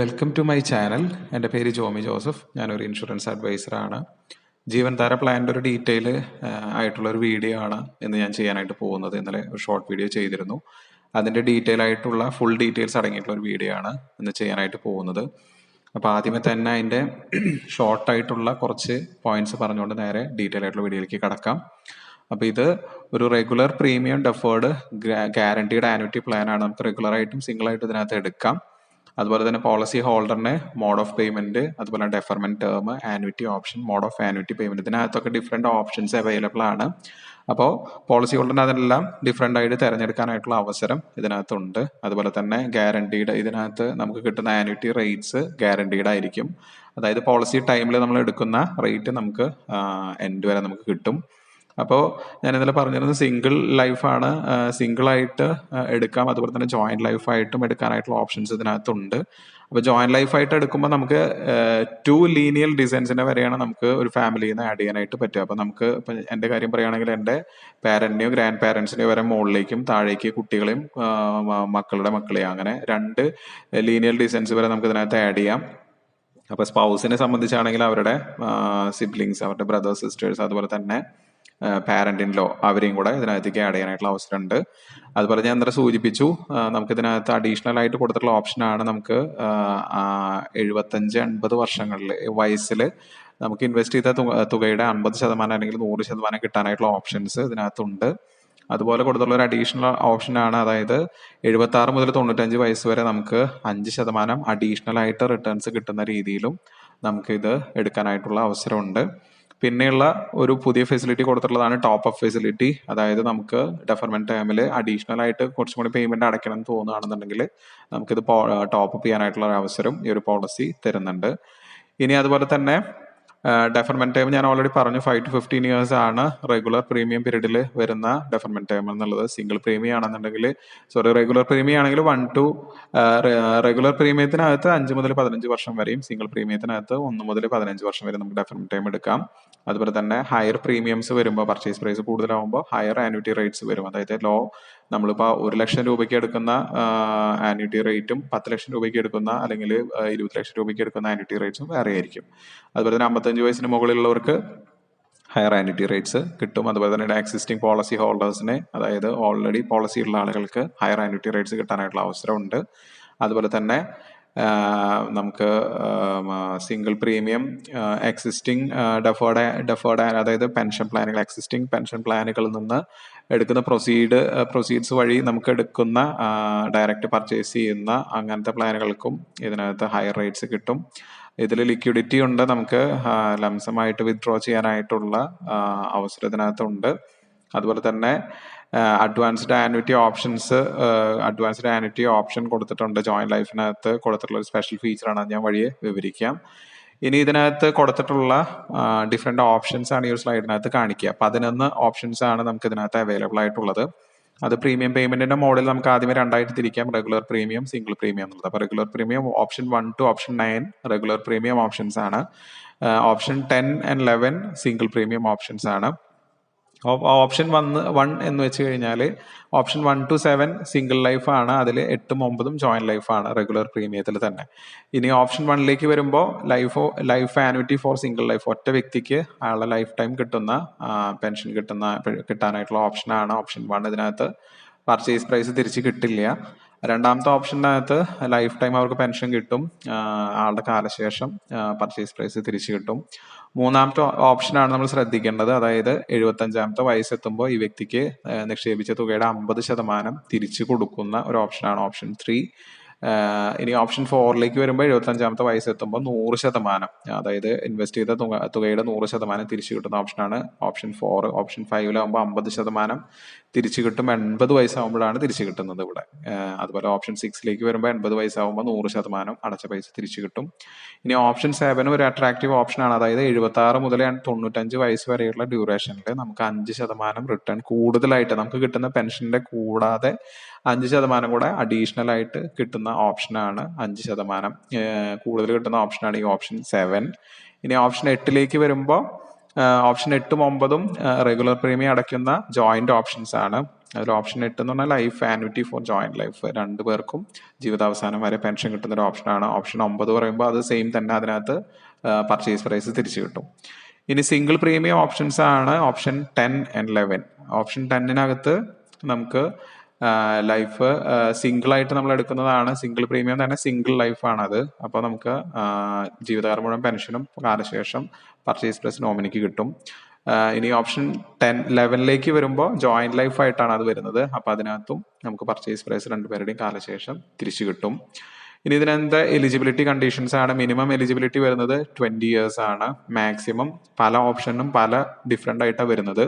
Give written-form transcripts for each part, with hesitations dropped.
Welcome to my channel. എൻ്റെ പേര് Jomy Joseph. ഞാനൊരു ഇൻഷുറൻസ് അഡ്വൈസറാണ്. ജീവൻധാര പ്ലാനിൻ്റെ ഒരു ഡീറ്റെയിൽ ആയിട്ടുള്ളൊരു വീഡിയോ ആണ് ഇന്ന് ഞാൻ ചെയ്യാനായിട്ട് പോകുന്നത്. ഇന്നലെ ഒരു ഷോർട്ട് വീഡിയോ ചെയ്തിരുന്നു. അതിൻ്റെ ഡീറ്റെയിൽ ആയിട്ടുള്ള ഫുൾ ഡീറ്റെയിൽസ് അടങ്ങിയിട്ടുള്ള ഒരു വീഡിയോ ആണ് ഇന്ന് ചെയ്യാനായിട്ട് പോകുന്നത്. അപ്പോൾ ആദ്യമേ തന്നെ അതിൻ്റെ ഷോർട്ടായിട്ടുള്ള കുറച്ച് പോയിന്റ്സ് പറഞ്ഞുകൊണ്ട് നേരെ ഡീറ്റെയിൽ ആയിട്ടുള്ള വീഡിയോയിലേക്ക് കടക്കാം. അപ്പോൾ ഇത് ഒരു regular premium deferred guaranteed annuity plan ആണ്. നമുക്ക് റെഗുലറായിട്ടും സിംഗിളായിട്ടും ഇതിനകത്ത് എടുക്കാം. അതുപോലെ തന്നെ പോളിസി ഹോൾഡറിന് മോഡ് ഓഫ് പേയ്മെന്റ്, അതുപോലെ deferment term, annuity option, mode of annuity payment, ഇതിനകത്തൊക്കെ ഡിഫറെന്റ് ഓപ്ഷൻസ് അവൈലബിൾ ആണ്. അപ്പോൾ പോളിസി ഹോൾഡറിന് അതെല്ലാം ഡിഫറെന്റ് ആയിട്ട് തിരഞ്ഞെടുക്കാനായിട്ടുള്ള അവസരം ഇതിനകത്തുണ്ട്. അതുപോലെ തന്നെ ഗ്യാരണ്ടീഡ്, ഇതിനകത്ത് നമുക്ക് കിട്ടുന്ന ആനുവിറ്റി റേറ്റ്സ് ഗ്യാരണ്ടീഡ് ആയിരിക്കും. അതായത് പോളിസി ടൈമിൽ നമ്മൾ എടുക്കുന്ന റേറ്റ് നമുക്ക് എൻഡ് വരെ നമുക്ക് കിട്ടും. അപ്പോൾ ഞാൻ ഇന്നലെ പറഞ്ഞിരുന്നത് സിംഗിൾ ലൈഫാണ്, സിംഗിളായിട്ട് എടുക്കാം. അതുപോലെ തന്നെ ജോയിന്റ് ലൈഫായിട്ടും എടുക്കാനായിട്ടുള്ള ഓപ്ഷൻസ് ഇതിനകത്തുണ്ട്. അപ്പോൾ ജോയിന്റ് ലൈഫായിട്ട് എടുക്കുമ്പോൾ നമുക്ക് 2 ലീനിയൽ ഡിസൈൻസിനെ വരെയാണ് നമുക്ക് ഒരു ഫാമിലിയിൽ നിന്ന് ആഡ് ചെയ്യാനായിട്ട് പറ്റുക. അപ്പോൾ നമുക്ക് ഇപ്പം എൻ്റെ കാര്യം പറയുകയാണെങ്കിൽ എൻ്റെ പാരന്റിനെയോ ഗ്രാൻഡ് പാരൻസിനെയോ വരെ മുകളിലേക്കും താഴേക്ക് കുട്ടികളെയും മക്കളുടെ മക്കളെയും അങ്ങനെ 2 ലീനിയൽ ഡിസൈൻസ് വരെ നമുക്ക് ഇതിനകത്ത് ആഡ് ചെയ്യാം. അപ്പോൾ സ്പൗസിനെ സംബന്ധിച്ചാണെങ്കിൽ അവരുടെ സിബ്ലിങ്സ്, അവരുടെ ബ്രദേഴ്സ് സിസ്റ്റേഴ്സ്, അതുപോലെ തന്നെ പാരന്റ് ഇൻ ലോ, അവരെയും കൂടെ ഇതിനകത്തേക്ക് ആഡ് ചെയ്യാനായിട്ടുള്ള അവസരമുണ്ട്. അതുപോലെ ഞാൻ ഇന്നലെ സൂചിപ്പിച്ചു, നമുക്ക് ഇതിനകത്ത് അഡീഷണൽ ആയിട്ട് കൊടുത്തിട്ടുള്ള ഓപ്ഷനാണ് നമുക്ക് 75-80 വർഷങ്ങളിൽ വയസ്സിൽ നമുക്ക് ഇൻവെസ്റ്റ് ചെയ്ത തുകയുടെ 50% അല്ലെങ്കിൽ 100% കിട്ടാനായിട്ടുള്ള ഓപ്ഷൻസ് ഇതിനകത്തുണ്ട്. അതുപോലെ കൊടുത്തുള്ള ഒരു അഡീഷണൽ ഓപ്ഷനാണ്, അതായത് 76 മുതൽ 95 വയസ്സ് വരെ നമുക്ക് 5% അഡീഷണൽ ആയിട്ട് റിട്ടേൺസ് കിട്ടുന്ന രീതിയിലും നമുക്ക് ഇത് എടുക്കാനായിട്ടുള്ള അവസരമുണ്ട്. പിന്നെയുള്ള ഒരു പുതിയ ഫെസിലിറ്റി കൊടുത്തിട്ടുള്ളതാണ് ടോപ്പ് അപ്പ് ഫെസിലിറ്റി. അതായത് നമുക്ക് ഡെഫർമെന്റ് ടൈമിൽ അഡീഷണൽ ആയിട്ട് കുറച്ചും കൂടി പേയ്മെന്റ് അടയ്ക്കണം എന്ന് തോന്നുകയാണെന്നുണ്ടെങ്കിൽ നമുക്കിത് ടോപ്പ് അപ്പ് ചെയ്യാനായിട്ടുള്ള ഒരു അവസരം ഈ ഒരു പോളിസി തരുന്നുണ്ട്. ഇനി അതുപോലെ തന്നെ ഡെഫർമെന്റ് ടൈം ഞാൻ ഓൾറെഡി പറഞ്ഞു, 5 to 15 years ആണ് റെഗുലർ പ്രീമിയം പീരീഡിൽ വരുന്ന ഡെഫർമെന്റ് ടൈം എന്നുള്ളത്. സിംഗിൾ പ്രീമിയം ആണെന്നുണ്ടെങ്കിൽ റെഗുലർ പ്രീമിയം ആണെങ്കിൽ 1 to റെഗുലർ പ്രീമിയത്തിനകത്ത് 5 മുതൽ 15 വർഷം വരെയും, സിംഗിൾ പ്രീമിയത്തിനകത്ത് 1 മുതൽ 15 വർഷം വരെ നമുക്ക് ഡെഫർമെന്റ് ടൈം എടുക്കാം. അതുപോലെ തന്നെ ഹയർ പ്രീമിയംസ് വരുമ്പോൾ, പർച്ചേസ് പ്രൈസ് കൂടുതലാവുമ്പോൾ ഹയർ ആനുവിറ്റി റേറ്റ്സ് വരും. അതായത് നമ്മളിപ്പോൾ 1 ലക്ഷം രൂപയ്ക്ക് എടുക്കുന്ന ആനുവിറ്റി റേറ്റും 10 ലക്ഷം രൂപയ്ക്ക് എടുക്കുന്ന അല്ലെങ്കിൽ 20 ലക്ഷം രൂപയ്ക്ക് എടുക്കുന്ന ആനുവിറ്റി റേറ്റ്സും വേറെ ആയിരിക്കും. അതുപോലെ തന്നെ 55 വയസ്സിന് മുകളിലുള്ളവർക്ക് ഹയർ ആനുവിറ്റി റേറ്റ്സ് കിട്ടും. അതുപോലെ തന്നെ എക്സിസ്റ്റിംഗ് പോളിസി ഹോൾഡേഴ്സിന്, അതായത് ഓൾറെഡി പോളിസി ഉള്ള ആളുകൾക്ക് ഹയർ ആനുവിറ്റി റേറ്റ്സ് കിട്ടാനായിട്ടുള്ള അവസരമുണ്ട്. അതുപോലെ തന്നെ നമുക്ക് സിംഗിൾ പ്രീമിയം എക്സിസ്റ്റിംഗ് ഡെഫേർഡ് അതായത് പെൻഷൻ പ്ലാനുകൾ, എക്സിസ്റ്റിംഗ് പെൻഷൻ പ്ലാനുകളിൽ നിന്ന് എടുക്കുന്ന പ്രൊസീഡ്സ് വഴി നമുക്ക് എടുക്കുന്ന ഡയറക്റ്റ് പർച്ചേസ് ചെയ്യുന്ന അങ്ങനത്തെ പ്ലാനുകൾക്കും ഇതിനകത്ത് ഹയർ റേറ്റ്സ് കിട്ടും. ഇതിൽ ലിക്വിഡിറ്റി ഉണ്ട്, നമുക്ക് ലംസമായിട്ട് വിത്ഡ്രോ ചെയ്യാനായിട്ടുള്ള അവസരത്തിനകത്തുണ്ട്. അതുപോലെ തന്നെ അഡ്വാൻസ്ഡ് ആനുവിറ്റി ഓപ്ഷൻ കൊടുത്തിട്ടുണ്ട്. ജോയിന്റ് ലൈഫിനകത്ത് കൊടുത്തിട്ടുള്ള ഒരു സ്പെഷ്യൽ ഫീച്ചറാണ്, അത് ഞാൻ വഴിയെ വിവരിക്കാം. ഇനി ഇതിനകത്ത് കൊടുത്തിട്ടുള്ള ഡിഫറെന്റ് ഓപ്ഷൻസ് ആണ് ഈ ഒരു സ്ലൈഡിനകത്ത് കാണിക്കുക. 11 ഓപ്ഷൻസ് ആണ് നമുക്ക് ഇതിനകത്ത് അവൈലബിൾ ആയിട്ടുള്ളത്. അത് പ്രീമിയം പേയ്മെന്റിന്റെ മോഡൽ നമുക്ക് ആദ്യമേ 2 ആയിട്ട് തിരിക്കാം, റെഗുലർ പ്രീമിയം, സിംഗിൾ പ്രീമിയം എന്നുള്ളത്. അപ്പോൾ regular premium option 1 to option 9 regular premium options ആണ്. Option 10 and 11 single premium options ആണ്. ഓപ്ഷൻ 1 എന്ന് വെച്ച് കഴിഞ്ഞാൽ ഓപ്ഷൻ 1 to 7 സിംഗിൾ ലൈഫ് ആണ്, അതിൽ 8ഉം 9ഉം ജോയിന്റ് ലൈഫ് ആണ് റെഗുലർ പ്രീമിയത്തിൽ തന്നെ. ഇനി ഓപ്ഷൻ 1ലേക്ക് വരുമ്പോൾ life annuity for single life, ഒറ്റ വ്യക്തിക്ക് അയാളുടെ ലൈഫ് ടൈം കിട്ടുന്ന പെൻഷൻ കിട്ടാനായിട്ടുള്ള ഓപ്ഷനാണ് ഓപ്ഷൻ 1. ഇതിനകത്ത് പർച്ചേസ് പ്രൈസ് തിരിച്ച് കിട്ടില്ല. രണ്ടാമത്തെ ഓപ്ഷനകത്ത് ലൈഫ് ടൈം അവർക്ക് പെൻഷൻ കിട്ടും, ആളുടെ കാലശേഷം പർച്ചേസ് പ്രൈസ് തിരിച്ചു കിട്ടും. മൂന്നാമത്തെ ഓപ്ഷനാണ് നമ്മൾ ശ്രദ്ധിക്കേണ്ടത്, അതായത് 75-ാമത്തെ വയസ്സെത്തുമ്പോൾ ഈ വ്യക്തിക്ക് നിക്ഷേപിച്ച തുകയുടെ 50% തിരിച്ചു കൊടുക്കുന്ന ഒരു ഓപ്ഷനാണ് ഓപ്ഷൻ 3. ഇനി ഓപ്ഷൻ 4ലേക്ക് വരുമ്പോൾ 75-ാമത്തെ വയസ്സെത്തുമ്പോൾ 100%, അതായത് ഇൻവെസ്റ്റ് ചെയ്ത തുകയുടെ 100% തിരിച്ചു കിട്ടുന്ന ഓപ്ഷനാണ് ഓപ്ഷൻ 4. ഓപ്ഷൻ 5ലാകുമ്പോൾ 50% തിരിച്ചു കിട്ടും, 80 വയസ്സാകുമ്പോഴാണ് തിരിച്ചു കിട്ടുന്നത് ഇവിടെ. അതുപോലെ ഓപ്ഷൻ 6ലേക്ക് വരുമ്പോൾ 80 വയസ്സാകുമ്പോൾ 100% അടച്ച പൈസ തിരിച്ചു കിട്ടും. ഇനി ഓപ്ഷൻ 7 ഒരു അട്രാക്റ്റീവ് ഓപ്ഷനാണ്, അതായത് 76 മുതൽ 95 വയസ്സ് വരെയുള്ള ഡ്യൂറേഷനിൽ നമുക്ക് 5% റിട്ടേൺ കൂടുതലായിട്ട് നമുക്ക് കിട്ടുന്ന പെൻഷന്റെ കൂടാതെ 5% കൂടെ അഡീഷണൽ ആയിട്ട് കിട്ടുന്ന ഓപ്ഷനാണ്. 5% കൂടുതൽ കിട്ടുന്ന ഓപ്ഷനാണ് ഈ ഓപ്ഷൻ 7. ഇനി ഓപ്ഷൻ 8ലേക്ക് വരുമ്പോൾ ഓപ്ഷൻ 8ഉം 9ഉം റെഗുലർ പ്രീമിയം അടയ്ക്കുന്ന ജോയിന്റ് ഓപ്ഷൻസ് ആണ്. അതിൽ ഓപ്ഷൻ 8 എന്ന് പറഞ്ഞാൽ life annuity for joint life, രണ്ടു പേർക്കും ജീവിതാവസാനം വരെ പെൻഷൻ കിട്ടുന്ന ഒരു ഓപ്ഷനാണ്. ഓപ്ഷൻ 9 പറയുമ്പോൾ അത് സെയിം തന്നെ, അതിനകത്ത് പർച്ചേസ് പ്രൈസ് തിരിച്ചു കിട്ടും. ഇനി സിംഗിൾ പ്രീമിയം ഓപ്ഷൻസ് ആണ് ഓപ്ഷൻ 10 ആൻഡ് 11. ഓപ്ഷൻ 10-നകത്ത് നമുക്ക് ലൈഫ് സിംഗിൾ ആയിട്ട് നമ്മൾ എടുക്കുന്നതാണ്. സിംഗിൾ പ്രീമിയം തന്നെ സിംഗിൾ ലൈഫാണ് അത്. അപ്പോൾ നമുക്ക് ജീവിതകാലം മുഴുവൻ പെൻഷനും കാലശേഷം പർച്ചേസ് പ്രൈസ് നോമിനിക്ക് കിട്ടും. ഇനി ഓപ്ഷൻ 11-ലേക്ക് വരുമ്പോൾ ജോയിന്റ് ലൈഫ് ആയിട്ടാണ് അത് വരുന്നത്. അപ്പോൾ അതിനകത്തും നമുക്ക് പർച്ചേസ് പ്രൈസ് രണ്ടുപേരുടെയും കാലശേഷം തിരിച്ചു കിട്ടും. ഇനി ഇതിനെന്താ എലിജിബിലിറ്റി കണ്ടീഷൻസ് ആണ്. മിനിമം എലിജിബിലിറ്റി വരുന്നത് 20 years ആണ്. മാക്സിമം പല ഓപ്ഷനും പല ഡിഫറെൻ്റ് ആയിട്ടാണ് വരുന്നത്.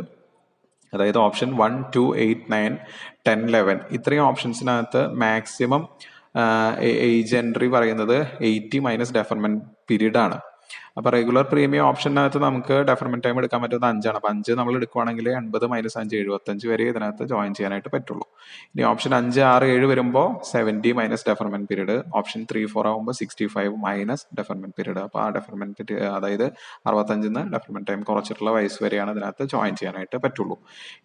അതായത് ഓപ്ഷൻ 1, 2, 8, 9, 10, 11 ഇത്രയും ഓപ്ഷൻസിനകത്ത് മാക്സിമം ഏജ് എൻട്രി പറയുന്നത് 80 മൈനസ് ഡെഫർമെന്റ് പീരീഡ് ആണ്. അപ്പൊ റെഗുലർ പ്രീമിയം ഓപ്ഷനകത്ത് നമുക്ക് ഡെഫർമെന്റ് ടൈം എടുക്കാൻ പറ്റുന്നത് 5 ആണ്. അപ്പൊ 5 നമ്മൾ എടുക്കുവാണെങ്കിൽ 80 മൈനസ് 5 75 വരെ ഇതിനകത്ത് ജോയിൻ ചെയ്യാനായിട്ട് പറ്റുള്ളൂ. ഇനി ഓപ്ഷൻ 5, 6, 7 വരുമ്പോൾ 70 മൈനസ് ഡെഫർമെന്റ് പീരീഡ്. ഓപ്ഷൻ 3, 4 ആകുമ്പോൾ 65 മൈനസ് ഡെഫർമെന്റ് പീരീഡ്. അപ്പൊ ആ ഡെഫർമെന്റ് അതായത് 65-ന്ന് ഡെഫർമെന്റ് ടൈം കുറച്ചിട്ടുള്ള വയസ്സ് വരെയാണ് ഇതിനകത്ത് ജോയിൻ ചെയ്യാനായിട്ട് പറ്റുള്ളൂ.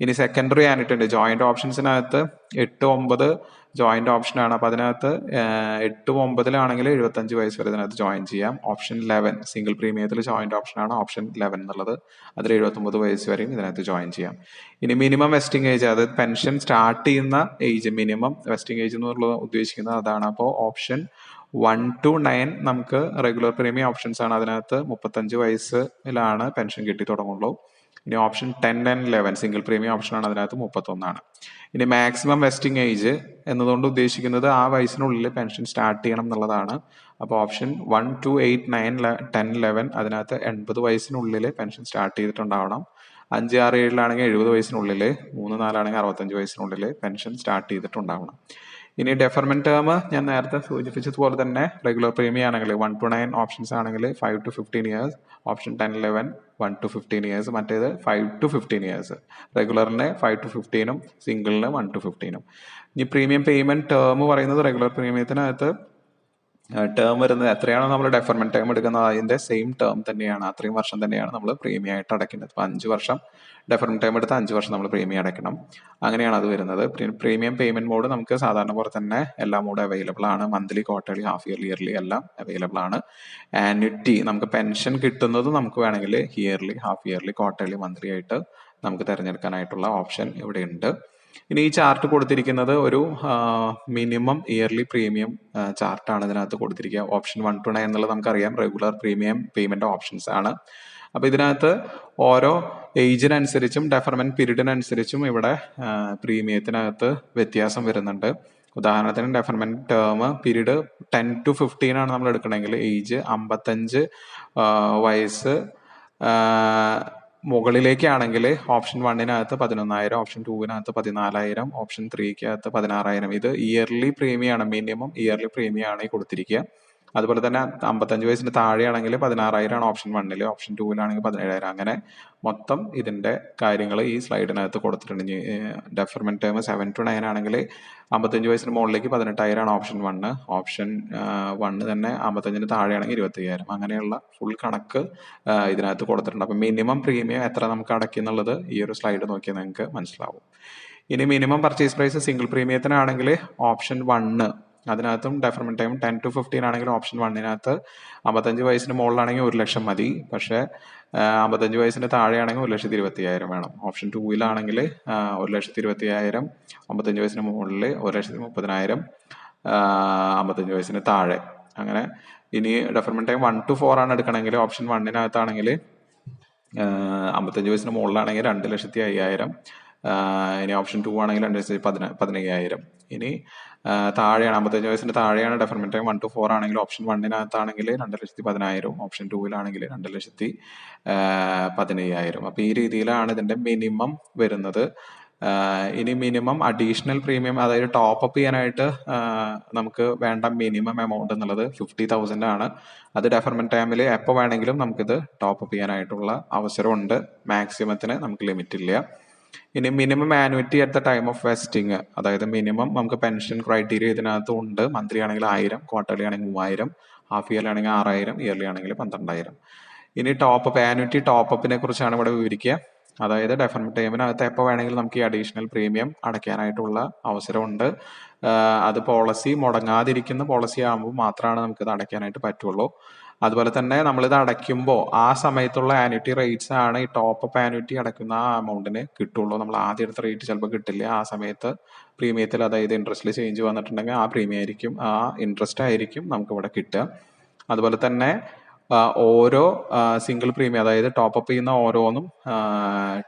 ഇനി സെക്കൻഡറി ആനിട്ടുണ്ട്. ജോയിന്റ് ഓപ്ഷൻസിനകത്ത് 8, 9 ജോയിന്റ് ഓപ്ഷനാണ്. അപ്പൊ അതിനകത്ത് 8, 9-ലാണെങ്കിൽ 75 വയസ്സ് വരെ ഇതിനകത്ത് ജോയിൻ ചെയ്യാം. ഓപ്ഷൻ 11 സിംഗിൾ പ്രീമിയത്തിൽ ജോയിന്റ് ഓപ്ഷനാണ് ഓപ്ഷൻ 11 എന്നുള്ളത്. അതിൽ 79 വയസ്സ് വരെയും ഇതിനകത്ത് ജോയിൻ ചെയ്യാം. ഇനി മിനിമം വെസ്റ്റിംഗ് ഏജ്, അതായത് പെൻഷൻ സ്റ്റാർട്ട് ചെയ്യുന്ന ഏജ്, മിനിമം വെസ്റ്റിംഗ് ഏജ് എന്നുള്ളത് ഉദ്ദേശിക്കുന്നത് അതാണ്. അപ്പോൾ ഓപ്ഷൻ 1 to 9 നമുക്ക് റെഗുലർ പ്രീമിയം ഓപ്ഷൻസ് ആണ്. അതിനകത്ത് 35 വയസ്സിലാണ് പെൻഷൻ കിട്ടി തുടങ്ങുള്ളൂ. ഇനി ഓപ്ഷൻ 10 and 11 സിംഗിൾ പ്രീമിയം ഓപ്ഷനാണ്. അതിനകത്ത് 31 ആണ്. ഇനി മാക്സിമം വെസ്റ്റിംഗ് ഏജ് എന്നതുകൊണ്ട് ഉദ്ദേശിക്കുന്നത് ആ വയസ്സിനുള്ളിൽ പെൻഷൻ സ്റ്റാർട്ട് ചെയ്യണം എന്നുള്ളതാണ്. അപ്പോൾ ഓപ്ഷൻ 1, 2, 8, 9, 10, 11 അതിനകത്ത് 80 വയസ്സിനുള്ളിൽ പെൻഷൻ സ്റ്റാർട്ട് ചെയ്തിട്ടുണ്ടാവണം. 5, 6, 7-ലാണെങ്കിൽ 70 വയസ്സിനുള്ളിൽ, 3, 4-ആണെങ്കിൽ 65 വയസ്സിനുള്ളിൽ പെൻഷൻ സ്റ്റാർട്ട് ചെയ്തിട്ടുണ്ടാവണം. ഇനി ഡെഫർമെന്റ് ടേം ഞാൻ നേരത്തെ സൂചിപ്പിച്ചതുപോലെ തന്നെ റെഗുലർ പ്രീമിയം ആണെങ്കിൽ 1 to 9 ഓപ്ഷൻസ് ആണെങ്കിൽ 5 to 15 years, option 10, 11 1 to 15 years, മറ്റേത് 5 to 15 years. റെഗുലറിന് 5 to 15-ഉം സിംഗിളിന് 1 to 15-ഉം. ഇനി പ്രീമിയം പേയ്മെന്റ് ടേം പറയുന്നത് റെഗുലർ പ്രീമിയത്തിനകത്ത് ടേം വരുന്നത് എത്രയാണോ നമ്മൾ ഡെഫർമെന്റ് ടൈം എടുക്കുന്നത് അതിന്റെ സെയിം ടേം തന്നെയാണ്, അത്രയും വർഷം തന്നെയാണ് നമ്മൾ പ്രീമിയം ആയിട്ട് അടയ്ക്കുന്നത്. ഇപ്പൊ 5 വർഷം ഡെഫർമെന്റ് ടൈം എടുത്ത് 5 വർഷം നമ്മൾ പ്രീമിയം അടയ്ക്കണം. അങ്ങനെയാണ് അത് വരുന്നത്. പ്രീമിയം പേയ്മെന്റ് മോഡ് നമുക്ക് സാധാരണ പോലെ തന്നെ എല്ലാ മോഡും അവൈലബിൾ ആണ്. Monthly, quarterly, half yearly, yearly എല്ലാം അവൈലബിൾ ആണ്. ആന്വിറ്റി നമുക്ക് പെൻഷൻ കിട്ടുന്നത് നമുക്ക് വേണമെങ്കിൽ yearly, half yearly, quarterly, monthly ആയിട്ട് നമുക്ക് തിരഞ്ഞെടുക്കാനായിട്ടുള്ള ഓപ്ഷൻ ഇവിടെ ഉണ്ട്. ഇനി ഈ ചാർട്ട് കൊടുത്തിരിക്കുന്നത് ഒരു മിനിമം ഇയർലി പ്രീമിയം ചാർട്ടാണ് ഇതിനകത്ത് കൊടുത്തിരിക്കുക. ഓപ്ഷൻ 1 to 9 എന്നുള്ളത് നമുക്കറിയാം റെഗുലർ പ്രീമിയം പേയ്മെന്റ് ഓപ്ഷൻസ് ആണ്. അപ്പൊ ഇതിനകത്ത് ഓരോ ഏജിനനുസരിച്ചും ഡെഫർമെന്റ് പീരീഡിനനുസരിച്ചും ഇവിടെ പ്രീമിയത്തിനകത്ത് വ്യത്യാസം വരുന്നുണ്ട്. ഉദാഹരണത്തിന് ഡെഫർമെന്റ് ടേം പീരീഡ് 10 to 15 ആണ് നമ്മൾ എടുക്കണമെങ്കിൽ ഏജ് 55 വയസ്സ് മുകളിലേക്കാണെങ്കിൽ ഓപ്ഷൻ 1-നകത്ത് 11,000, ഓപ്ഷൻ 2-നകത്ത് 14,000, ഓപ്ഷൻ 3-ക്കകത്ത് 16,000. ഇത് ഇയർലി പ്രീമിയം ആണ്, മിനിമം ഇയർലി പ്രീമിയം ആണ് ഈ കൊടുത്തിരിക്കുക. അതുപോലെ തന്നെ 55 വയസ്സിന് താഴെയാണെങ്കിൽ 16,000 ആണ് ഓപ്ഷൻ 1-ൽ, ഓപ്ഷൻ 2-ലാണെങ്കിൽ 17,000. അങ്ങനെ മൊത്തം ഇതിന്റെ കാര്യങ്ങൾ ഈ സ്ലൈഡിനകത്ത് കൊടുത്തിട്ടുണ്ട്. ഡെഫർമെന്റ് ടേം 7 to 9 ആണെങ്കിൽ 55 വയസ്സിന് മുകളിലേക്ക് 18,000 ആണ് ഓപ്ഷൻ 1, ഓപ്ഷൻ 1 തന്നെ 55-ന് താഴെയാണെങ്കിൽ 25,000. അങ്ങനെയുള്ള ഫുൾ കണക്ക് ഇതിനകത്ത് കൊടുത്തിട്ടുണ്ട്. അപ്പൊ മിനിമം പ്രീമിയം എത്ര നമുക്ക് അടയ്ക്കുന്നുള്ളത് ഈ ഒരു സ്ലൈഡ് നോക്കിയാൽ നിങ്ങൾക്ക് മനസ്സിലാവും. ഇനി മിനിമം പർച്ചേസ് പ്രൈസ് സിംഗിൾ പ്രീമിയത്തിനാണെങ്കിൽ ഓപ്ഷൻ 1 അതിനകത്തും ഡെഫർമെന്റ് ടൈം 10 to 15 ആണെങ്കിൽ ഓപ്ഷൻ 1-നകത്ത് 55 വയസ്സിന് മുകളിലാണെങ്കിൽ 1 ലക്ഷം മതി. പക്ഷെ 55 വയസ്സിന് താഴെയാണെങ്കിൽ 1,25,000 വേണം. ഓപ്ഷൻ 2-ലാണെങ്കിൽ 1,25,000, 55 വയസ്സിന് മുകളിൽ 1,30,000, 55 വയസ്സിന് താഴെ. അങ്ങനെ ഇനി ഡെഫർമെന്റ് ടൈം 1 to 4 ആണ് എടുക്കണമെങ്കിൽ ഓപ്ഷൻ 1-നകത്താണെങ്കിൽ 55 വയസ്സിന് മുകളിലാണെങ്കിൽ 2,05,000. ഇനി ഓപ്ഷൻ 2 ആണെങ്കിൽ 2,15,000. ഇനി താഴെയാണ് 55 വയസ്സിന് താഴെയാണ് ഡെഫർമെന്റ് ടൈം 1 to 4 ആണെങ്കിൽ ഓപ്ഷൻ 1-നകത്താണെങ്കിൽ 2,10,000, ഓപ്ഷൻ 2-ലാണെങ്കിൽ 2,15,000. അപ്പൊ ഈ രീതിയിലാണ് ഇതിന്റെ മിനിമം വരുന്നത്. ഇനി മിനിമം അഡീഷണൽ പ്രീമിയം, അതായത് ടോപ്പ് അപ്പ് ചെയ്യാനായിട്ട് നമുക്ക് വേണ്ട മിനിമം എമൗണ്ട് എന്നുള്ളത് 50,000 ആണ്. അത് ഡെഫർമെന്റ് ടൈമിൽ എപ്പോൾ വേണമെങ്കിലും നമുക്കിത് ടോപ്പ് അപ്പ് ചെയ്യാനായിട്ടുള്ള അവസരമുണ്ട്. മാക്സിമത്തിന് നമുക്ക് ലിമിറ്റ് ഇല്ല. ഇനി minimum annuity at the time of vesting, അതായത് മിനിമം നമുക്ക് പെൻഷൻ ക്രൈറ്റീരിയ ഇതിനകത്ത് ഉണ്ട്. മന്ത്ലി ആണെങ്കിൽ 1000, ക്വാർട്ടർലി ആണെങ്കിൽ 3000, ഹാഫ് ഇയർലി ആണെങ്കിൽ 6000, ഇയർലി ആണെങ്കിൽ 12,000. ഇനി ടോപ്പ് അപ്പ്, ആനുവിറ്റി ടോപ്പ് അപ്പിനെ കുറിച്ചാണ് ഇവിടെ വിവരിക്കുക. അതായത് ഡെഫർമെന്റ് ടൈമിനകത്ത് എപ്പോൾ വേണമെങ്കിലും നമുക്ക് ഈ അഡീഷണൽ പ്രീമിയം അടയ്ക്കാനായിട്ടുള്ള അവസരമുണ്ട്. അത് പോളിസി മുടങ്ങാതിരിക്കുന്ന പോളിസി ആകുമ്പോൾ മാത്രമാണ് നമുക്കിത് അടയ്ക്കാനായിട്ട് പറ്റുള്ളൂ. അതുപോലെ തന്നെ നമ്മളിത് അടയ്ക്കുമ്പോൾ ആ സമയത്തുള്ള ആനുറ്റി റേറ്റ്സ് ആണ് ഈ ടോപ്പ് അപ്പ് ആനുറ്റി അടയ്ക്കുന്ന ആ എമൗണ്ടിന് കിട്ടുള്ളൂ. നമ്മൾ ആദ്യം എടുത്ത റേറ്റ് ചിലപ്പോൾ കിട്ടില്ല. ആ സമയത്ത് പ്രീമിയത്തിൽ, അതായത് ഇൻട്രസ്റ്റിൽ ചേഞ്ച് വന്നിട്ടുണ്ടെങ്കിൽ ആ പ്രീമിയം ആയിരിക്കും, ആ ഇൻട്രസ്റ്റ് ആയിരിക്കും നമുക്കിവിടെ കിട്ടുക. അതുപോലെ തന്നെ ഓരോ സിംഗിൾ പ്രീമിയം, അതായത് ടോപ്പ് അപ്പ് ചെയ്യുന്ന ഓരോന്നും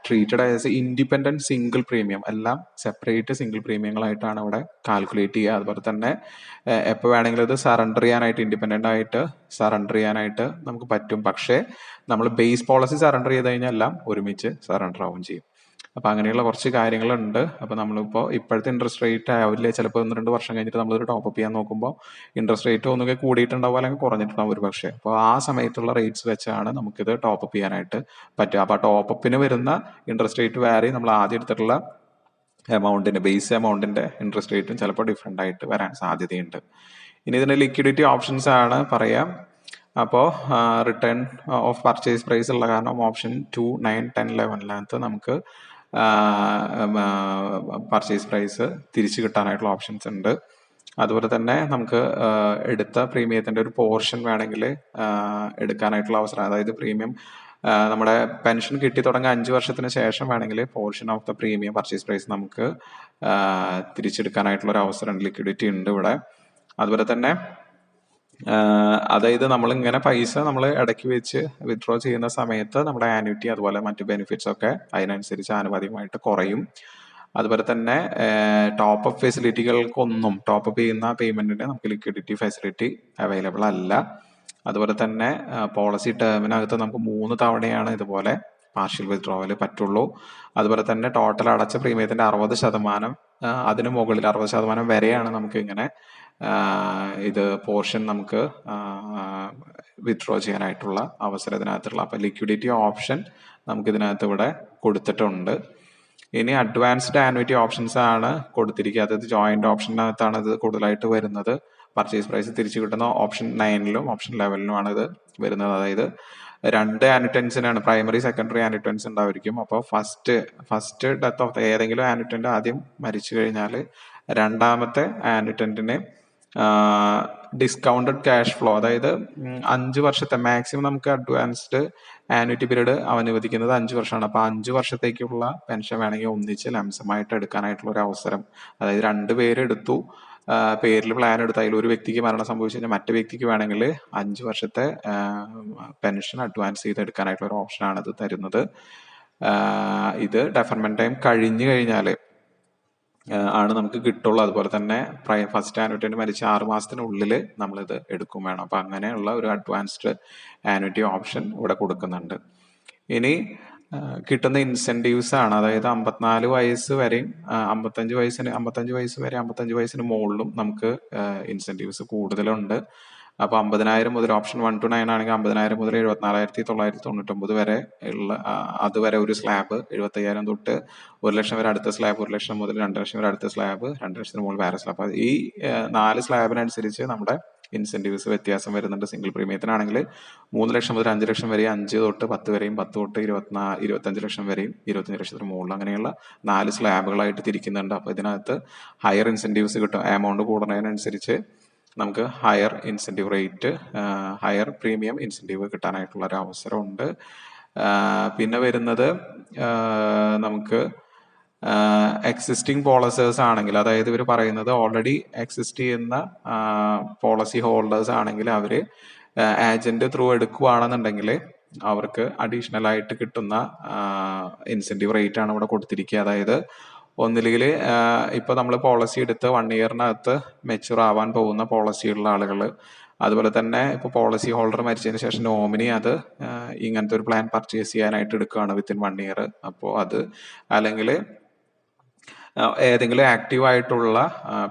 treated as independent single premium, എല്ലാം സെപ്പറേറ്റ് സിംഗിൾ പ്രീമിയങ്ങളായിട്ടാണ് ഇവിടെ കാൽക്കുലേറ്റ് ചെയ്യുക. അതുപോലെ തന്നെ എപ്പോൾ വേണമെങ്കിലും ഇത് സറണ്ടർ ചെയ്യാനായിട്ട്, ഇൻഡിപെൻഡന്റ് ആയിട്ട് സറണ്ടർ ചെയ്യാനായിട്ട് നമുക്ക് പറ്റും. പക്ഷേ നമ്മൾ ബേസ് പോളിസി സറണ്ടർ ചെയ്ത് കഴിഞ്ഞാൽ എല്ലാം ഒരുമിച്ച് സറണ്ടർ ആവുകയും ചെയ്യും. അപ്പം അങ്ങനെയുള്ള കുറച്ച് കാര്യങ്ങളുണ്ട്. അപ്പം നമ്മളിപ്പോൾ ഇപ്പോഴത്തെ ഇൻട്രസ്റ്റ് റേറ്റ് ആവില്ലേ, ചിലപ്പോൾ 1-2 വർഷം കഴിഞ്ഞിട്ട് നമ്മളൊരു ടോപ്പ് അപ്പ് ചെയ്യാൻ നോക്കുമ്പോൾ ഇൻട്രസ്റ്റ് റേറ്റ് ഒന്നുകിൽ കൂടിയിട്ടുണ്ടാവും അല്ലെങ്കിൽ കുറഞ്ഞിട്ടുണ്ടാവും ഒരു പക്ഷേ. അപ്പോൾ ആ സമയത്തുള്ള റേറ്റ്സ് വെച്ചാണ് നമുക്കിത് ടോപ്പ് അപ്പ് ചെയ്യാനായിട്ട് പറ്റുക. അപ്പോൾ ആ ടോപ്പ് അപ്പിന് വരുന്ന ഇൻട്രസ്റ്റ് റേറ്റ് വാരി നമ്മൾ ആദ്യം എടുത്തിട്ടുള്ള എമൗണ്ടിൻ്റെ, ബേസ് എമൗണ്ടിൻ്റെ ഇൻട്രസ്റ്റ് റേറ്റും ചിലപ്പോൾ ഡിഫറെൻ്റ് ആയിട്ട് വരാൻ സാധ്യതയുണ്ട്. ഇനി ഇതിൻ്റെ ലിക്വിഡിറ്റി ഓപ്ഷൻസ് ആണ് പറയാം. അപ്പോൾ റിട്ടേൺ ഓഫ് പർച്ചേസ് പ്രൈസ് ഉള്ള കാരണം ഓപ്ഷൻ 2, 9, 10, 11 നമുക്ക് പർച്ചേസ് പ്രൈസ് തിരിച്ചു കിട്ടാനായിട്ടുള്ള ഓപ്ഷൻസ് ഉണ്ട്. അതുപോലെ തന്നെ നമുക്ക് എടുത്ത പ്രീമിയത്തിൻ്റെ ഒരു പോർഷൻ വേണമെങ്കിൽ എടുക്കാനായിട്ടുള്ള അവസരം, അതായത് പ്രീമിയം നമ്മുടെ പെൻഷൻ കിട്ടി തുടങ്ങിയ 5 വർഷത്തിന് ശേഷം വേണമെങ്കിൽ portion of the premium purchase price നമുക്ക് തിരിച്ചെടുക്കാനായിട്ടുള്ള ഒരു അവസരം, ലിക്വിഡിറ്റി ഉണ്ട് ഇവിടെ. അതുപോലെ തന്നെ അതായത് നമ്മളിങ്ങനെ പൈസ നമ്മൾ ഇടയ്ക്ക് വെച്ച് വിത്ഡ്രോ ചെയ്യുന്ന സമയത്ത് നമ്മുടെ ആനുറ്റി അതുപോലെ മറ്റു ബെനിഫിറ്റ്സ് ഒക്കെ അതിനനുസരിച്ച് ആനുപാതികമായിട്ട് കുറയും. അതുപോലെ തന്നെ ടോപ്പ് അപ്പ് ഫെസിലിറ്റികൾക്കൊന്നും, ടോപ്പ് അപ്പ് ചെയ്യുന്ന പേയ്മെന്റിന് നമുക്ക് ലിക്വിഡിറ്റി ഫെസിലിറ്റി അവൈലബിൾ അല്ല. അതുപോലെ തന്നെ പോളിസി ടേമിനകത്ത് നമുക്ക് 3 തവണയാണ് ഇതുപോലെ പാർഷ്യൽ വിത്ഡ്രോവൽ പറ്റുള്ളൂ. അതുപോലെ തന്നെ ടോട്ടൽ അടച്ച പ്രീമിയത്തിന്റെ 60%, അതിന് മുകളിൽ 60% വരെയാണ് നമുക്ക് ഇങ്ങനെ ഇത് പോർഷൻ നമുക്ക് വിത്ഡ്രോ ചെയ്യാനായിട്ടുള്ള അവസരം ഇതിനകത്തുള്ള. അപ്പം ലിക്വിഡിറ്റി ഓപ്ഷൻ നമുക്ക് ഇതിനകത്ത് ഇവിടെ കൊടുത്തിട്ടുണ്ട്. ഇനി അഡ്വാൻസ്ഡ് ആനുവിറ്റി ഓപ്ഷൻസ് ആണ് കൊടുത്തിരിക്കുക. അതായത് ജോയിന്റ് ഓപ്ഷനകത്താണ് ഇത് കൂടുതലായിട്ട് വരുന്നത്. പർച്ചേസ് പ്രൈസ് തിരിച്ചു കിട്ടുന്ന ഓപ്ഷൻ 9-ലും ഓപ്ഷൻ 11-ലും ആണ് ഇത് വരുന്നത്. അതായത് 2 ആനുറ്റൻസിനാണ്, പ്രൈമറി സെക്കൻഡറി ആനുറ്റൻസ് ഉണ്ടായിരിക്കും. അപ്പോൾ ഫസ്റ്റ് ഡെത്ത് ഓഫ് ഏതെങ്കിലും ആനുറ്റന്റ് ആദ്യം മരിച്ചു കഴിഞ്ഞാൽ രണ്ടാമത്തെ ആനുറ്റന്റിന് ഡിസ്കൗണ്ടഡ് ക്യാഷ് ഫ്ലോ, അതായത് 5 വർഷത്തെ മാക്സിമം നമുക്ക് അഡ്വാൻസ്ഡ് ആനുവിറ്റി പീരീഡ് അനുവദിക്കുന്നത് 5 വർഷമാണ്. അപ്പോൾ 5 വർഷത്തേക്കുള്ള പെൻഷൻ വേണമെങ്കിൽ ഒന്നിച്ച് ലംസമായിട്ട് എടുക്കാനായിട്ടുള്ള ഒരു അവസരം, അതായത് 2 പേര് എടുത്തു, പേരിൽ പ്ലാൻ എടുത്ത് അതിൽ ഒരു വ്യക്തിക്ക് മരണം സംഭവിച്ചു കഴിഞ്ഞാൽ മറ്റു വ്യക്തിക്ക് വേണമെങ്കിൽ 5 വർഷത്തെ പെൻഷൻ അഡ്വാൻസ് ചെയ്ത് എടുക്കാനായിട്ടുള്ള ഒരു ഓപ്ഷനാണ് ഇത് തരുന്നത്. ഇത് ഡെഫർമെന്റ് ടൈം കഴിഞ്ഞു കഴിഞ്ഞാൽ ആണ് നമുക്ക് കിട്ടുള്ളൂ. അതുപോലെ തന്നെ ഫസ്റ്റ് ആനുവിറ്റി മരിച്ച 6 മാസത്തിനുള്ളിൽ നമ്മളിത് എടുക്കും വേണം. അപ്പം അങ്ങനെയുള്ള ഒരു അഡ്വാൻസ്ഡ് ആനുവിറ്റി ഓപ്ഷൻ ഇവിടെ കൊടുക്കുന്നുണ്ട്. ഇനി കിട്ടുന്ന ഇൻസെൻറ്റീവ്സ് ആണ്, അതായത് 54 വയസ്സ് വരെയും 55 വയസ്സ് വരെ 55 വയസ്സിന് മുകളിലും നമുക്ക് ഇൻസെൻറ്റീവ്സ് കൂടുതലുണ്ട്. അപ്പോൾ 50,000 മുതൽ ഓപ്ഷൻ 1 to 9 ആണെങ്കിൽ 50,000 മുതൽ 74,999 വരെ ഉള്ള അതുവരെ ഒരു സ്ലാബ്, 75,000 തൊട്ട് 1 ലക്ഷം വരെ അടുത്ത സ്ലാബ്, 1 ലക്ഷം മുതൽ 2 ലക്ഷം വരെ അടുത്ത സ്ലാബ്, 2 ലക്ഷത്തിന് മുകളിൽ വേറെ സ്ലാബ്. അപ്പോൾ ഈ 4 സ്ലാബിനനുസരിച്ച് നമ്മുടെ ഇൻസെൻറ്റീവ്സ് വ്യത്യാസം വരുന്നുണ്ട്. സിംഗിൾ പ്രീമിയത്തിനാണെങ്കിൽ 3 ലക്ഷം മുതൽ 5 ലക്ഷം വരെയും, 5 തൊട്ട് 10 വരെയും, 10 തൊട്ട് 25 ലക്ഷം വരെയും, 25 ലക്ഷത്തിന് മുകളിൽ, അങ്ങനെയുള്ള 4 സ്ലാബുകളായിട്ട് തിരിക്കുന്നുണ്ട്. അപ്പോൾ ഇതിനകത്ത് ഹയർ ഇൻസെൻറ്റീവ്സ് കിട്ടും. എമൗണ്ട് കൂടുന്നതിനനുസരിച്ച് നമുക്ക് higher incentive rate, higher premium incentive കിട്ടാനായിട്ടുള്ള ഒരു അവസരമുണ്ട്. പിന്നെ വരുന്നത് നമുക്ക് എക്സിസ്റ്റിംഗ് പോളിസേഴ്സ് ആണെങ്കിൽ, അതായത് ഇവർ പറയുന്നത് ഓൾറെഡി എക്സിസ്റ്റ് ചെയ്യുന്ന പോളിസി ഹോൾഡേഴ്സ് ആണെങ്കിൽ അവർ ഏജന്റ് ത്രൂ എടുക്കുകയാണെന്നുണ്ടെങ്കിൽ അവർക്ക് അഡീഷണൽ ആയിട്ട് കിട്ടുന്ന ഇൻസെൻറ്റീവ് റേറ്റ് ആണ് ഇവിടെ കൊടുത്തിരിക്കുക. അതായത് ഒന്നില്ലെങ്കിൽ ഇപ്പോൾ നമ്മൾ പോളിസി എടുത്ത് 1 ഇയറിനകത്ത് മെച്യൂർ ആവാൻ പോകുന്ന പോളിസിയുള്ള ആളുകൾ, അതുപോലെ തന്നെ ഇപ്പോൾ പോളിസി ഹോൾഡർ മരിച്ചതിന് ശേഷം നോമിനി അത് ഇങ്ങനത്തെ ഒരു പ്ലാൻ പർച്ചേസ് ചെയ്യാനായിട്ട് എടുക്കുകയാണ് വിത്തിൻ 1 ഇയർ. അപ്പോൾ അത് അല്ലെങ്കിൽ ഏതെങ്കിലും ആക്റ്റീവ് ആയിട്ടുള്ള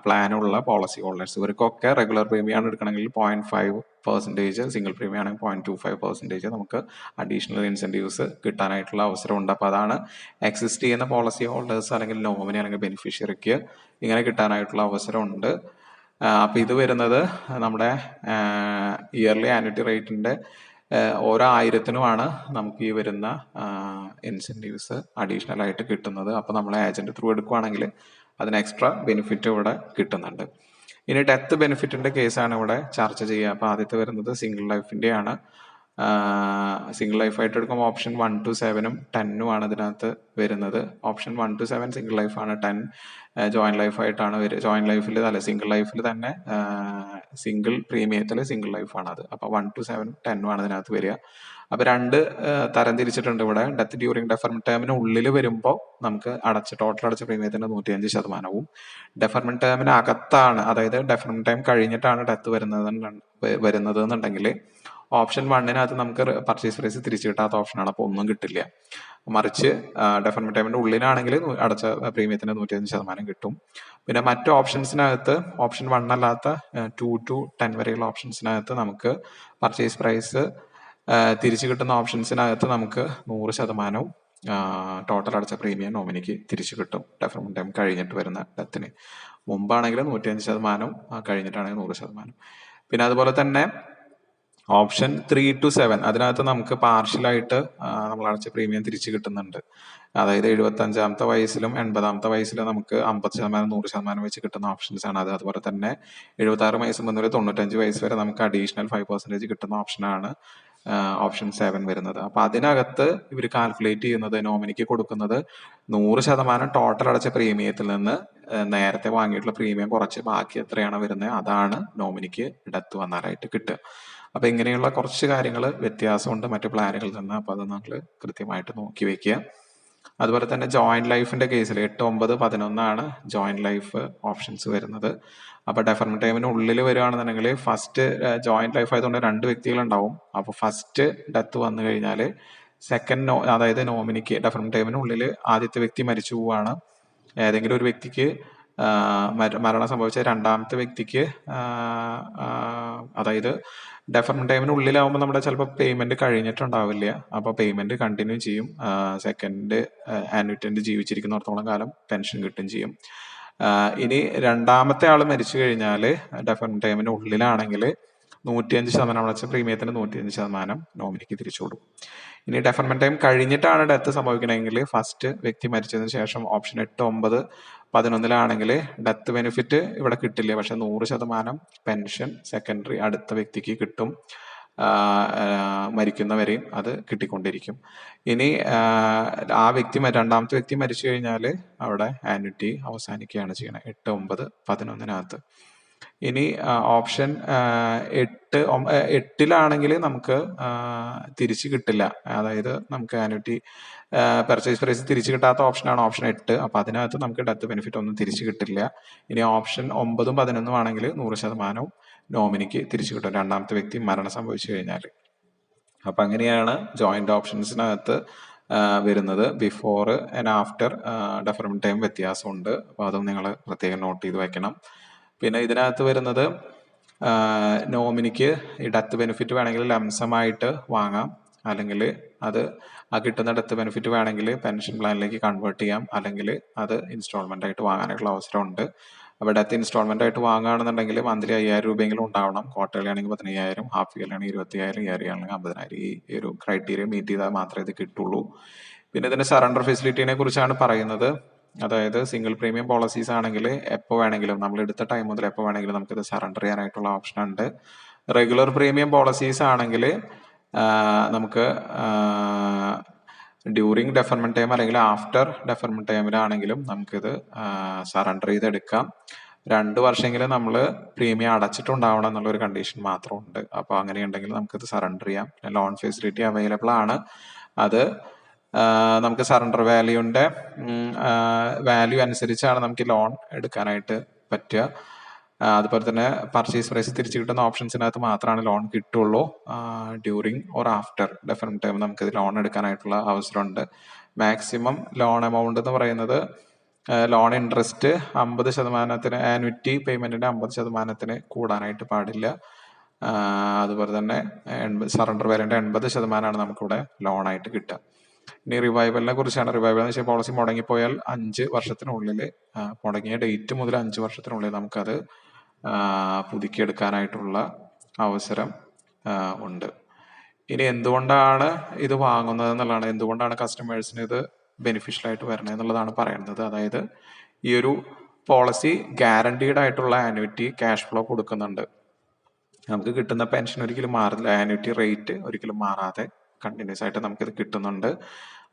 പ്ലാനുള്ള പോളിസി ഹോൾഡേഴ്സ്, ഇവർക്കൊക്കെ റെഗുലർ പ്രീമിയം ആണ് എടുക്കണമെങ്കിൽ 0.5%, സിംഗിൾ പ്രീമിയം ആണെങ്കിൽ 0.25% നമുക്ക് അഡീഷണൽ ഇൻസെൻറ്റീവ്സ് കിട്ടാനായിട്ടുള്ള അവസരമുണ്ട്. അപ്പോൾ അതാണ് എക്സിസ്റ്റ് ചെയ്യുന്ന പോളിസി ഹോൾഡേഴ്സ് അല്ലെങ്കിൽ നോമിനി അല്ലെങ്കിൽ ബെനിഫിഷ്യറിക്ക് ഇങ്ങനെ കിട്ടാനായിട്ടുള്ള അവസരമുണ്ട്. അപ്പോൾ ഇത് വരുന്നത് നമ്മുടെ ഇയർലി ആനുവിറ്റി റേറ്റിന്റെ ഓരോ 1000-നുമാണ് നമുക്ക് ഈ വരുന്ന ഇൻസെൻറ്റീവ്സ് അഡീഷണൽ ആയിട്ട് കിട്ടുന്നത്. അപ്പോൾ നമ്മൾ ഏജന്റ് ത്രൂ എടുക്കുവാണെങ്കിൽ അതിന് എക്സ്ട്രാ ബെനിഫിറ്റ് ഇവിടെ കിട്ടുന്നുണ്ട്. ഇനി ഡെത്ത് ബെനിഫിറ്റിന്റെ കേസാണ് ഇവിടെ ചർച്ച ചെയ്യുക. അപ്പോൾ ആദ്യത്തെ വരുന്നത് സിംഗിൾ ലൈഫിന്റെ ആണ്. സിംഗിൾ ലൈഫായിട്ട് എടുക്കുമ്പോൾ ഓപ്ഷൻ 1 to 7-ഉം 10-ഉം ആണ് ഇതിനകത്ത് വരുന്നത്. ഓപ്ഷൻ 1 to 7 സിംഗിൾ ലൈഫാണ്, 10 ജോയിന്റ് ലൈഫായിട്ടാണ് വരിക. ജോയിന്റ് ലൈഫിൽ അല്ല, സിംഗിൾ ലൈഫിൽ തന്നെ സിംഗിൾ പ്രീമിയത്തിൽ സിംഗിൾ ലൈഫാണ് അത്. അപ്പോൾ 1 to 7, 10 ആണ് ഇതിനകത്ത് വരിക. അപ്പോൾ രണ്ട് തരം തിരിച്ചിട്ടുണ്ട് ഇവിടെ. ഡെത്ത് ഡ്യൂറിങ് ഡെഫർമെന്റ് ടേമിന് ഉള്ളിൽ വരുമ്പോൾ നമുക്ക് ടോട്ടൽ അടച്ച പ്രീമിയത്തിന്റെ 105%വും, ഡെഫർമെന്റ് ടേമിന് അകത്താണ്, അതായത് ഡെഫർമെന്റ് ടൈം കഴിഞ്ഞിട്ടാണ് ഡെത്ത് വരുന്നത് എന്നുണ്ടെങ്കിൽ ഓപ്ഷൻ 1-നകത്ത് നമുക്ക് പർച്ചേസ് പ്രൈസ് തിരിച്ചു കിട്ടാത്ത ഓപ്ഷനാണ്. അപ്പോൾ ഒന്നും കിട്ടില്ല. മറിച്ച് ഡെഫർമെന്റ് ടൈമിന്റെ ഉള്ളിലാണെങ്കിൽ അടച്ച പ്രീമിയത്തിന് 105% കിട്ടും. പിന്നെ മറ്റു ഓപ്ഷൻസിനകത്ത് ഓപ്ഷൻ 1 അല്ലാത്ത 2 to 10 വരെയുള്ള ഓപ്ഷൻസിനകത്ത് നമുക്ക് പർച്ചേസ് പ്രൈസ് തിരിച്ചു കിട്ടുന്ന ഓപ്ഷൻസിനകത്ത് നമുക്ക് 100% ടോട്ടൽ അടച്ച പ്രീമിയം നോമിനിക്ക് തിരിച്ചു കിട്ടും. ഡെഫർമെന്റ് ടൈം കഴിഞ്ഞിട്ട് വരുന്ന ഡെത്തിന്. മുമ്പാണെങ്കിൽ 105%, കഴിഞ്ഞിട്ടാണെങ്കിൽ 100%. പിന്നെ അതുപോലെ തന്നെ ഓപ്ഷൻ 3 to 7 അതിനകത്ത് നമുക്ക് പാർഷ്യലായിട്ട് നമ്മൾ അടച്ച പ്രീമിയം തിരിച്ചു കിട്ടുന്നുണ്ട്. അതായത് 75-ാമത്തെ വയസ്സിലും 80-ാമത്തെ വയസ്സിലും നമുക്ക് 50%, 100% വെച്ച് കിട്ടുന്ന ഓപ്ഷൻസ് ആണ് അത്. അതുപോലെ തന്നെ 76 വയസ്സ് മുതൽ 95 വയസ്സ് വരെ നമുക്ക് അഡീഷണൽ 5% കിട്ടുന്ന ഓപ്ഷനാണ് ഓപ്ഷൻ 7 വരുന്നത്. അപ്പൊ അതിനകത്ത് ഇവർ കാൽക്കുലേറ്റ് ചെയ്യുന്നത്, നോമിനിക്ക് കൊടുക്കുന്നത് 100% ടോട്ടൽ അടച്ച പ്രീമിയത്തിൽ നിന്ന് നേരത്തെ വാങ്ങിയിട്ടുള്ള പ്രീമിയം കുറച്ച് ബാക്കി എത്രയാണ് വരുന്നത് അതാണ് നോമിനിക്ക് ഡെത്ത് വന്നാലായിട്ട് കിട്ടുക. അപ്പൊ ഇങ്ങനെയുള്ള കുറച്ച് കാര്യങ്ങൾ വ്യത്യാസമുണ്ട് മറ്റു പ്ലാനുകളിൽ നിന്ന്. അപ്പൊ അത് നമ്മൾ കൃത്യമായിട്ട് നോക്കി വെക്കുക. അതുപോലെ തന്നെ ജോയിന്റ് ലൈഫിന്റെ കേസിൽ 8, 9, 11 ജോയിന്റ് ലൈഫ് ഓപ്ഷൻസ് വരുന്നത്. അപ്പൊ ഡെഫർമെന്റ് ടൈമിന് ഉള്ളിൽ വരികയാണെന്നുണ്ടെങ്കിൽ ഫസ്റ്റ് ജോയിന്റ് ലൈഫ് ആയതുകൊണ്ട് 2 വ്യക്തികൾ ഉണ്ടാവും. അപ്പൊ ഫസ്റ്റ് ഡെത്ത് വന്നു കഴിഞ്ഞാൽ സെക്കൻഡ് അതായത് നോമിനിക്ക് ഡെഫർമെന്റ് ടൈമിന് ഉള്ളിൽ ആദ്യത്തെ വ്യക്തി മരിച്ചു പോവാണ്. ഏതെങ്കിലും ഒരു വ്യക്തിക്ക് മരണം സംഭവിച്ച രണ്ടാമത്തെ വ്യക്തിക്ക് അതായത് ഡെഫർമെന്റ് ടൈമിന് ഉള്ളിലാവുമ്പോൾ നമ്മുടെ ചിലപ്പോൾ പേയ്മെന്റ് കഴിഞ്ഞിട്ടുണ്ടാവില്ല. അപ്പൊ പേയ്മെന്റ് കണ്ടിന്യൂ ചെയ്യും. സെക്കൻഡ് ആന്വിറ്റന്റ് ജീവിച്ചിരിക്കുന്നിടത്തോളം കാലം പെൻഷൻ കിട്ടും ചെയ്യും. ഇനി രണ്ടാമത്തെ ആൾ മരിച്ചു കഴിഞ്ഞാൽ ഡെഫർമെന്റ് ടൈമിന് ഉള്ളിലാണെങ്കിൽ 105% അടച്ച പ്രീമിയത്തിന് 105% നോമിനിക്ക് തിരിച്ചു കൊടുക്കും. ഇനി ഡെഫർമെന്റ് ടൈം കഴിഞ്ഞിട്ടാണ് ഡെത്ത് സംഭവിക്കണമെങ്കിൽ ഫസ്റ്റ് വ്യക്തി മരിച്ചതിന് ശേഷം ഓപ്ഷൻ 8, 9, 11 ഡെത്ത് ബെനിഫിറ്റ് ഇവിടെ കിട്ടില്ല. പക്ഷെ 100% പെൻഷൻ സെക്കൻഡറി അടുത്ത വ്യക്തിക്ക് കിട്ടും. മരിക്കുന്നവരെയും അത് കിട്ടിക്കൊണ്ടിരിക്കും. ഇനി ആ വ്യക്തി രണ്ടാമത്തെ വ്യക്തി മരിച്ചു കഴിഞ്ഞാൽ അവിടെ ആന്വിറ്റി അവസാനിക്കുകയാണ് ചെയ്യണത് 8, 9, 11-നകത്ത്. ഇനി ഓപ്ഷൻ 8-ലാണെങ്കിൽ നമുക്ക് തിരിച്ചു കിട്ടില്ല. അതായത് നമുക്ക് ആന്വിറ്റി പർച്ചേസ് പ്രൈസ് തിരിച്ചു കിട്ടാത്ത ഓപ്ഷനാണ് ഓപ്ഷൻ 8. അപ്പൊ അതിനകത്ത് നമുക്ക് ഡെത്ത് ബെനിഫിറ്റ് ഒന്നും തിരിച്ചു കിട്ടില്ല. ഇനി ഓപ്ഷൻ 9, 11 ആണെങ്കിൽ 100% നോമിനിക്ക് തിരിച്ചു കിട്ടും രണ്ടാമത്തെ വ്യക്തി മരണം സംഭവിച്ചു കഴിഞ്ഞാൽ. അപ്പൊ അങ്ങനെയാണ് ജോയിന്റ് ഓപ്ഷൻസിനകത്ത് വരുന്നത്. ബിഫോർ ആൻഡ് ആഫ്റ്റർ ഡെഫർമെന്റ് ടൈം വ്യത്യാസമുണ്ട്. അപ്പൊ അതും നിങ്ങൾ പ്രത്യേകം നോട്ട് ചെയ്ത് വെക്കണം. പിന്നെ ഇതിനകത്ത് വരുന്നത് നോമിനിക്ക് ഈ ഡെത്ത് ബെനിഫിറ്റ് വേണമെങ്കിൽ ലംസമായിട്ട് വാങ്ങാം, അല്ലെങ്കിൽ അത് ആ കിട്ടുന്ന ഡെത്ത് ബെനിഫിറ്റ് വേണമെങ്കിൽ പെൻഷൻ പ്ലാനിലേക്ക് കൺവേർട്ട് ചെയ്യാം, അല്ലെങ്കിൽ അത് ഇൻസ്റ്റാൾമെന്റ് ആയിട്ട് വാങ്ങാനുള്ള അവസരമുണ്ട്. അപ്പോൾ ഡെത്ത് ഇൻസ്റ്റാൾമെന്റ് ആയിട്ട് വാങ്ങുകയാണെന്നുണ്ടെങ്കിൽ മന്ത്ലി 5000 രൂപയെങ്കിലും ഉണ്ടാവണം. ക്വാർട്ടർലി ആണെങ്കിൽ 15000, ഹാഫ് ഇയർലി ആണെങ്കിൽ 20000, ഇയർലി ആണെങ്കിൽ 50000. ഈ ഒരു ക്രൈറ്റീരിയ മീറ്റ് ചെയ്താൽ മാത്രമേ ഇത് കിട്ടുള്ളൂ. പിന്നെ ഇതിന്റെ സറണ്ടർ ഫെസിലിറ്റിനെ കുറിച്ചാണ് പറയുന്നത്. അതായത് സിംഗിൾ പ്രീമിയം പോളിസീസ് ആണെങ്കിൽ എപ്പോൾ വേണമെങ്കിലും നമ്മൾ എടുത്ത ടൈം മുതൽ എപ്പോൾ വേണമെങ്കിലും നമുക്കിത് സറണ്ടർ ചെയ്യാനായിട്ടുള്ള ഓപ്ഷൻ ഉണ്ട്. റെഗുലർ പ്രീമിയം പോളിസീസ് ആണെങ്കിൽ നമുക്ക് ഡ്യൂറിങ് ഡെഫർമെന്റ് ടൈം അല്ലെങ്കിൽ ആഫ്റ്റർ ഡെഫർമെന്റ് ടൈമിലാണെങ്കിലും നമുക്കിത് സറണ്ടർ ചെയ്തെടുക്കാം. 2 വർഷമെങ്കിലും നമ്മൾ പ്രീമിയം അടച്ചിട്ടുണ്ടാവണം എന്നുള്ളൊരു കണ്ടീഷൻ മാത്രമുണ്ട്. അപ്പോൾ അങ്ങനെയുണ്ടെങ്കിൽ നമുക്കിത് സറണ്ടർ ചെയ്യാം. ലോൺ ഫെസിലിറ്റി അവൈലബിൾ ആണ്. അത് നമുക്ക് സറണ്ടർ വാല്യൂ അനുസരിച്ചാണ് നമുക്ക് ലോൺ എടുക്കാനായിട്ട് പറ്റുക. അതുപോലെ തന്നെ പർച്ചേസ് പ്രൈസ് തിരിച്ചു കിട്ടുന്ന ഓപ്ഷൻസിനകത്ത് മാത്രമാണ് ലോൺ കിട്ടുള്ളൂ. ഡ്യൂറിങ് ഓർ ആഫ്റ്റർ ഡെഫറൻറ്റ് ടൈം നമുക്ക് ഇത് ലോൺ എടുക്കാനായിട്ടുള്ള അവസരമുണ്ട്. മാക്സിമം ലോൺ എമൗണ്ട് എന്ന് പറയുന്നത് ലോൺ ഇൻട്രസ്റ്റ് 50%, ആനുവിറ്റി പേയ്മെന്റിന്റെ 50% കൂടാനായിട്ട് പാടില്ല. അതുപോലെ തന്നെ സറണ്ടർ വാല്യൂന്റെ 80% നമുക്കിവിടെ ലോണായിട്ട് കിട്ടുക. ഇനി റിവൈവലിനെ കുറിച്ചാണ്. റിവൈവൽ എന്ന് വെച്ചാൽ പോളിസി മുടങ്ങിപ്പോയാൽ 5 വർഷത്തിനുള്ളിൽ, മുടങ്ങിയ ഡേറ്റ് മുതൽ 5 വർഷത്തിനുള്ളിൽ നമുക്കത് പുതുക്കിയെടുക്കാനായിട്ടുള്ള അവസരം ഉണ്ട്. ഇനി എന്തുകൊണ്ടാണ് ഇത് വാങ്ങുന്നത് എന്നുള്ളതാണ്, എന്തുകൊണ്ടാണ് കസ്റ്റമേഴ്സിന് ഇത് ബെനിഫിഷ്യൽ ആയിട്ട് വരുന്നത് എന്നുള്ളതാണ് പറയുന്നത്. അതായത് ഈ ഒരു പോളിസി ഗ്യാരണ്ടീഡ് ആയിട്ടുള്ള ആനുവിറ്റി ക്യാഷ് ഫ്ലോ കൊടുക്കുന്നുണ്ട്. നമുക്ക് കിട്ടുന്ന പെൻഷൻ ഒരിക്കലും മാറില്ല, ആനുവിറ്റി റേറ്റ് ഒരിക്കലും മാറാതെ കണ്ടിന്യൂസ് ആയിട്ട് നമുക്കിത് കിട്ടുന്നുണ്ട്.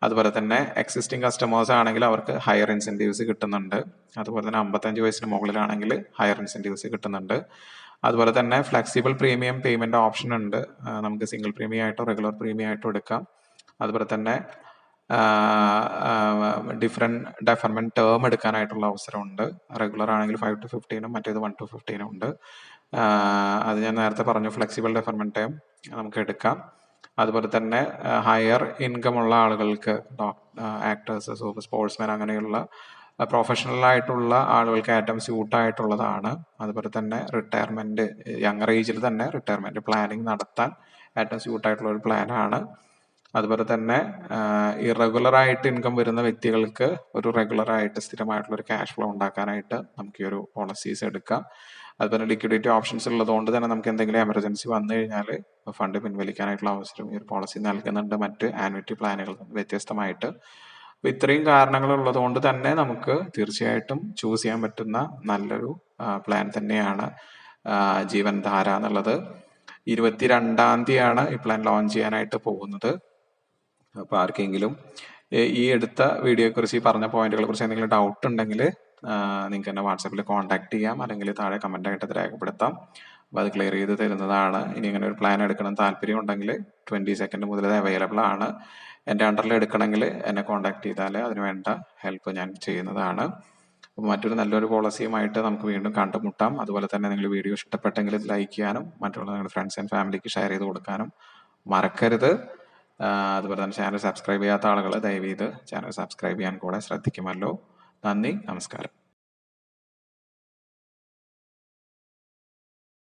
അതുപോലെ തന്നെ എക്സിസ്റ്റിംഗ് കസ്റ്റമേഴ്സ് ആണെങ്കിൽ അവർക്ക് ഹയർ ഇൻസെൻറ്റീവ്സ് കിട്ടുന്നുണ്ട്. അതുപോലെ തന്നെ 55 വയസ്സിന് മുകളിലാണെങ്കിൽ ഹയർ ഇൻസെൻറ്റീവ്സ് കിട്ടുന്നുണ്ട്. അതുപോലെ തന്നെ ഫ്ലെക്സിബിൾ പ്രീമിയം പേയ്മെന്റ് ഓപ്ഷൻ ഉണ്ട്. നമുക്ക് സിംഗിൾ പ്രീമിയം ആയിട്ടോ റെഗുലർ പ്രീമിയം ആയിട്ടോ എടുക്കാം. അതുപോലെ തന്നെ ഡിഫറെൻറ്റ് ഡെഫർമെന്റ് ടേം എടുക്കാനായിട്ടുള്ള അവസരമുണ്ട്. റെഗുലർ ആണെങ്കിൽ 5 to 15 മറ്റേത് 1 to 15 ഉണ്ട്. അത് ഞാൻ നേരത്തെ പറഞ്ഞു, ഫ്ലെക്സിബിൾ ഡെഫർമെന്റ് ടേം നമുക്ക് എടുക്കാം. അതുപോലെ തന്നെ ഹയർ ഇൻകം ഉള്ള ആളുകൾക്ക്, ആക്ടേഴ്സ്, സ്പോർട്സ്മാൻ അങ്ങനെയുള്ള പ്രൊഫഷണൽ ആയിട്ടുള്ള ആളുകൾക്ക് ഏറ്റവും സ്യൂട്ട് ആയിട്ടുള്ളതാണ്. അതുപോലെ തന്നെ റിട്ടയർമെന്റ്, യങ്ങർ ഏജിൽ തന്നെ റിട്ടയർമെന്റ് പ്ലാനിങ് നടത്താൻ ഏറ്റവും സ്യൂട്ട് ആയിട്ടുള്ള ഒരു പ്ലാനാണ്. അതുപോലെ തന്നെ ഇറഗുലർ ആയിട്ട് ഇൻകം വരുന്ന വ്യക്തികൾക്ക് ഒരു റെഗുലർ ആയിട്ട് സ്ഥിരമായിട്ടുള്ള ഒരു ക്യാഷ് ഫ്ലോ ഉണ്ടാക്കാനായിട്ട് നമുക്ക് ഈ ഒരു പോളിസീസ് എടുക്കാം. അതുപോലെ ലിക്വിഡിറ്റി ഓപ്ഷൻസ് ഉള്ളതുകൊണ്ട് തന്നെ നമുക്ക് എന്തെങ്കിലും എമർജൻസി വന്നു കഴിഞ്ഞാൽ ഫണ്ട് പിൻവലിക്കാനായിട്ടുള്ള അവസരം ഈ ഒരു പോളിസി നൽകുന്നുണ്ട്, മറ്റ് ആനുവിറ്റി പ്ലാനുകളിൽ നിന്ന് വ്യത്യസ്തമായിട്ട്. അപ്പൊ ഇത്രയും കാരണങ്ങൾ ഉള്ളത് കൊണ്ട് തന്നെ നമുക്ക് തീർച്ചയായിട്ടും ചൂസ് ചെയ്യാൻ പറ്റുന്ന നല്ലൊരു പ്ലാൻ തന്നെയാണ് ജീവൻ ധാര എന്നുള്ളത്. 22-ാം തീയതിയാണ് ഈ പ്ലാൻ ലോഞ്ച് ചെയ്യാനായിട്ട് പോകുന്നത്. അപ്പോൾ ആർക്കെങ്കിലും ഈ എടുത്ത വീഡിയോയെ കുറിച്ച്, ഈ പറഞ്ഞ പോയിന്റുകളെ കുറിച്ച് എന്തെങ്കിലും ഡൗട്ട് ഉണ്ടെങ്കിൽ നിങ്ങൾക്ക് എന്നെ വാട്സാപ്പിൽ കോൺടാക്ട് ചെയ്യാം, അല്ലെങ്കിൽ താഴെ കമന്റ് ആയിട്ട് അത് രേഖപ്പെടുത്താം. അപ്പോൾ അത് ക്ലിയർ ചെയ്ത് തരുന്നതാണ്. ഇനി ഇങ്ങനെ ഒരു പ്ലാൻ എടുക്കണം താല്പര്യം ഉണ്ടെങ്കിൽ 20 സെക്കൻഡ് മുതൽ അവൈലബിൾ ആണ്. എൻ്റെ അണ്ടറിൽ എടുക്കണമെങ്കിൽ എന്നെ കോൺടാക്ട് ചെയ്താൽ അതിന് വേണ്ട ഹെൽപ്പ് ഞാൻ ചെയ്യുന്നതാണ്. അപ്പോൾ മറ്റൊരു നല്ലൊരു പോളിസിയുമായിട്ട് നമുക്ക് വീണ്ടും കണ്ടുമുട്ടാം. അതുപോലെ തന്നെ നിങ്ങൾ വീഡിയോ ഇഷ്ടപ്പെട്ടെങ്കിൽ ലൈക്ക് ചെയ്യാനും മറ്റുള്ള നിങ്ങളുടെ ഫ്രണ്ട്സ് ആൻഡ് ഫാമിലിക്ക് ഷെയർ ചെയ്ത് കൊടുക്കാനും മറക്കരുത്. അതുപോലെ തന്നെ ചാനൽ സബ്സ്ക്രൈബ് ചെയ്യാത്ത ആളുകൾ ദയവ് ചെയ്ത് ചാനൽ സബ്സ്ക്രൈബ് ചെയ്യാൻ കൂടെ ശ്രദ്ധിക്കുമല്ലോ. നന്ദി, നമസ്കാരം.